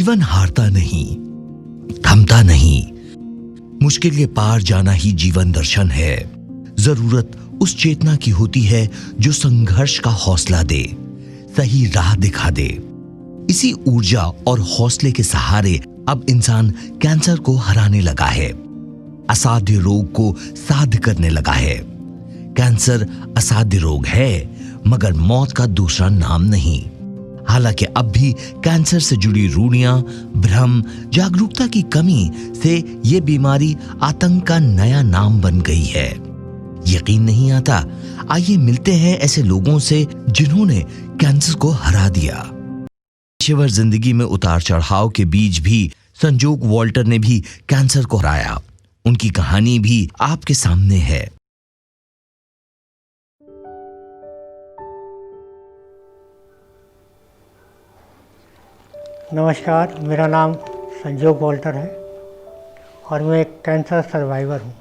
जीवन हारता नहीं, थमता नहीं। मुश्किल के पार जाना ही जीवन दर्शन है। जरूरत उस चेतना की होती है जो संघर्ष का हौसला दे, सही राह दिखा दे। इसी ऊर्जा और हौसले के सहारे अब इंसान कैंसर को हराने लगा है, असाध्य रोग को साध्य करने लगा है। कैंसर असाध्य रोग है, मगर मौत का दूसरा नाम नहीं। हालांकि अब भी कैंसर से जुड़ी रूढ़ियां, भ्रम, जागरूकता की कमी से ये बीमारी आतंक का नया नाम बन गई है। यकीन नहीं आता। आइए मिलते हैं ऐसे लोगों से जिन्होंने कैंसर को हरा दिया। पेशेवर जिंदगी में उतार चढ़ाव के बीच भी संजोग वॉल्टर ने भी कैंसर को हराया। उनकी कहानी भी आपके सामने है। नमस्कार, मेरा नाम संजोग वॉल्टर है और मैं एक कैंसर सर्वाइवर हूँ।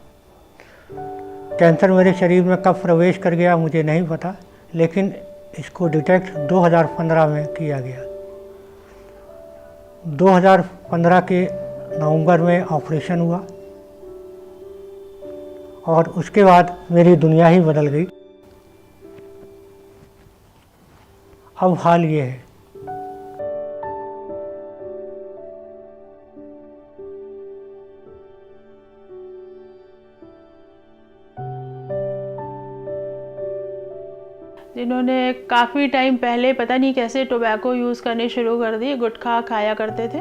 कैंसर मेरे शरीर में कब प्रवेश कर गया मुझे नहीं पता, लेकिन इसको डिटेक्ट 2015 में किया गया। 2015 के नवंबर में ऑपरेशन हुआ और उसके बाद मेरी दुनिया ही बदल गई। अब हाल ये है, जिन्होंने काफ़ी टाइम पहले पता नहीं कैसे टोबैको यूज़ करने शुरू कर दी, गुटखा खाया करते थे।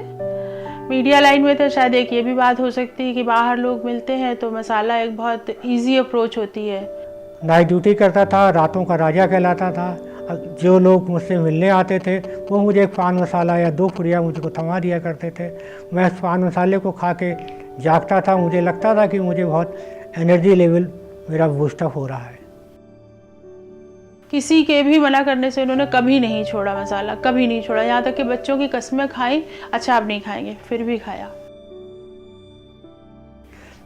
मीडिया लाइन में तो शायद एक ये भी बात हो सकती है कि बाहर लोग मिलते हैं तो मसाला एक बहुत इजी अप्रोच होती है। नाइट ड्यूटी करता था, रातों का राजा कहलाता था। जो लोग मुझसे मिलने आते थे वो मुझे एक पान मसाला या 2 पुड़िया मुझको थमा दिया करते थे। मैं उस पान मसाले को खा के जागता था। मुझे लगता था कि मुझे बहुत एनर्जी लेवल मेरा बूस्टअप हो रहा है। किसी के भी मना करने से उन्होंने कभी नहीं छोड़ा मसाला, कभी नहीं छोड़ा। यहाँ तक कि बच्चों की कस्में खाई, अच्छा आप नहीं खाएंगे, फिर भी खाया।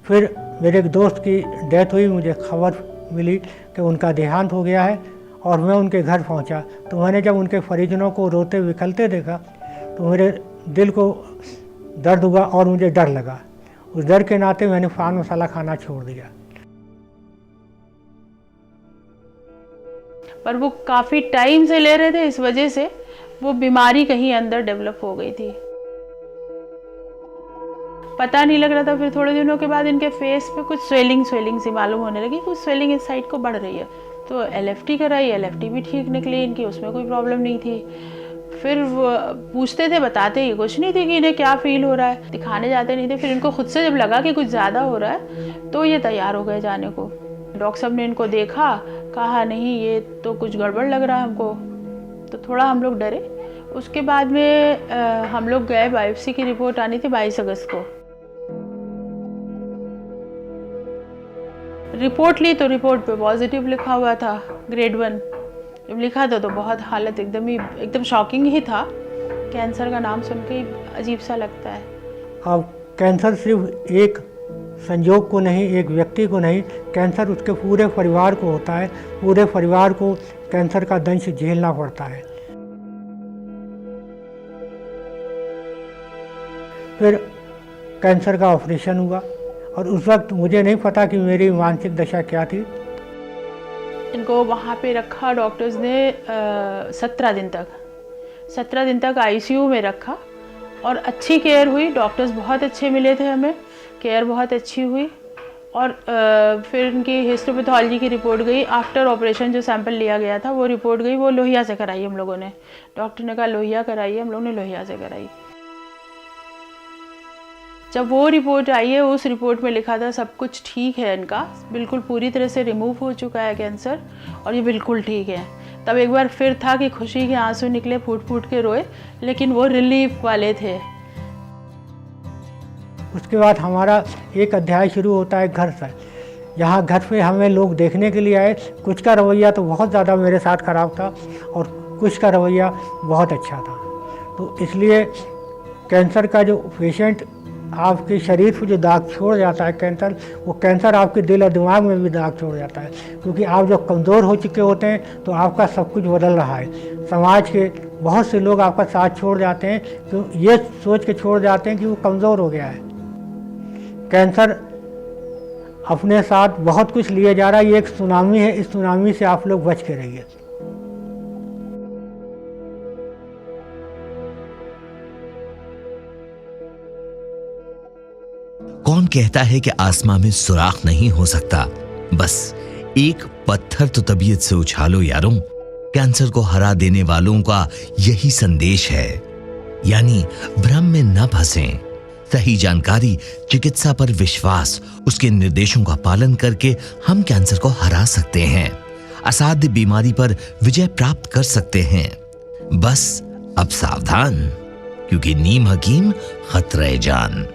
फिर मेरे एक दोस्त की डेथ हुई। मुझे खबर मिली कि उनका देहांत हो गया है और मैं उनके घर पहुंचा। तो मैंने जब उनके परिजनों को रोते विकलते देखा तो मेरे दिल को दर्द हुआ और मुझे डर लगा। उस डर के नाते मैंने पान मसाला खाना छोड़ दिया। पर वो काफ़ी टाइम से ले रहे थे, इस वजह से वो बीमारी कहीं अंदर डेवलप हो गई थी। पता नहीं लग रहा था। फिर थोड़े दिनों के बाद इनके फेस पे कुछ स्वेलिंग सी मालूम होने लगी। कुछ स्वेलिंग इस साइड को बढ़ रही है। तो LFT कराई, LFT भी ठीक निकली इनकी, उसमें कोई प्रॉब्लम नहीं थी। फिर वो पूछते थे, बताते ही कुछ नहीं थे कि इन्हें क्या फील हो रहा है, दिखाने जाते नहीं थे। फिर इनको खुद से जब लगा कि कुछ ज़्यादा हो रहा है तो ये तैयार हो गए जाने को। डॉक्टर साहब ने इनको देखा, कहा नहीं ये तो कुछ गड़बड़ लग रहा है हमको। तो थोड़ा हम लोग डरे। उसके बाद में हम लोग गए, बायोप्सी की रिपोर्ट आनी थी 22 अगस्त को। रिपोर्ट ली तो रिपोर्ट पे पॉजिटिव लिखा हुआ था, ग्रेड 1। जब लिखा था तो बहुत हालत एकदम शॉकिंग ही था। कैंसर का नाम सुन के अजीब सा लगता है। अब कैंसर सिर्फ एक संयोग को नहीं, एक व्यक्ति को नहीं, कैंसर उसके पूरे परिवार को होता है। पूरे परिवार को कैंसर का दंश झेलना पड़ता है। फिर कैंसर का ऑपरेशन हुआ और उस वक्त मुझे नहीं पता कि मेरी मानसिक दशा क्या थी। इनको वहाँ पे रखा डॉक्टर्स ने 17 दिन तक ICU में रखा और अच्छी केयर हुई। डॉक्टर्स बहुत अच्छे मिले थे हमें, केयर बहुत अच्छी हुई। और फिर इनकी हिस्टोपैथोलॉजी की रिपोर्ट गई। आफ्टर ऑपरेशन जो सैंपल लिया गया था वो रिपोर्ट गई, वो लोहिया से कराई हम लोगों ने। डॉक्टर ने कहा लोहिया कराइए, हम लोगों ने लोहिया से कराई। जब वो रिपोर्ट आई है, उस रिपोर्ट में लिखा था सब कुछ ठीक है, इनका बिल्कुल पूरी तरह से रिमूव हो चुका है कैंसर और ये बिल्कुल ठीक है। तब एक बार फिर था कि खुशी के आंसू निकले, फूट फूट के रोए, लेकिन वो रिलीफ वाले थे। उसके बाद हमारा एक अध्याय शुरू होता है घर से। यहाँ घर पे हमें लोग देखने के लिए आए। कुछ का रवैया तो बहुत ज़्यादा मेरे साथ ख़राब था और कुछ का रवैया बहुत अच्छा था। तो इसलिए कैंसर का जो पेशेंट आपके शरीर पर जो दाग छोड़ जाता है कैंसर, वो कैंसर आपके दिल और दिमाग में भी दाग छोड़ जाता है, क्योंकि आप जब कमज़ोर हो चुके होते हैं तो आपका सब कुछ बदल रहा है। समाज के बहुत से लोग आपका साथ छोड़ जाते हैं, तो ये सोच के छोड़ जाते हैं कि वो कमज़ोर हो गया है। कैंसर अपने साथ बहुत कुछ लिए जा रहा है, ये एक सुनामी है, इस सुनामी से आप लोग बच के रहिए। कौन कहता है कि आसमां में सुराख नहीं हो सकता? बस एक पत्थर तो तबीयत से उछालो यारों। कैंसर को हरा देने वालों का यही संदेश है, यानी भ्रम में न फंसें। सही जानकारी, चिकित्सा पर विश्वास, उसके निर्देशों का पालन करके हम कैंसर को हरा सकते हैं, असाध्य बीमारी पर विजय प्राप्त कर सकते हैं। बस अब सावधान, क्योंकि नीम हकीम खतरे जान।